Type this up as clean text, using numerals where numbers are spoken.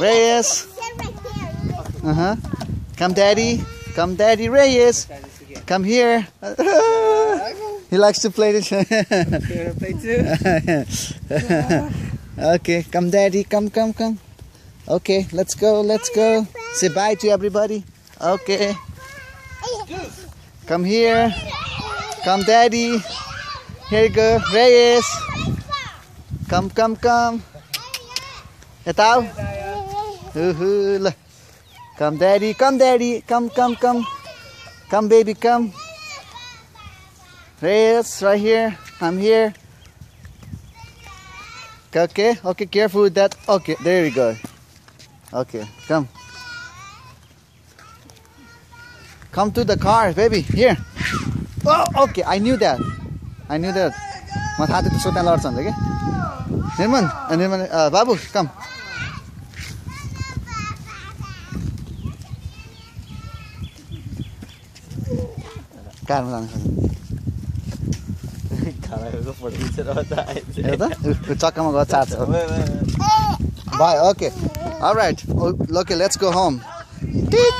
Reyes. Come, Daddy. Come, Daddy. Reyes. Come here. He likes to play this. Play too. Okay, come, Daddy. Come. Okay, let's go. Say bye to everybody. Okay. Come here. Come, Daddy. Here you go. Reyes. Come. Etau. Come, Daddy. Come. Come, baby, come. Reyes, right here. I'm here. Okay, careful with that. Okay, there you go. Okay, come. Come to the car, baby. Here. Oh, okay, I knew that. My heart is so large. Okay? Nirman, Babu, come. Car ma जानु खानाको photo खिचेर चक्कामा गयो charge भयो. Okay, all right. Okay, let's go home.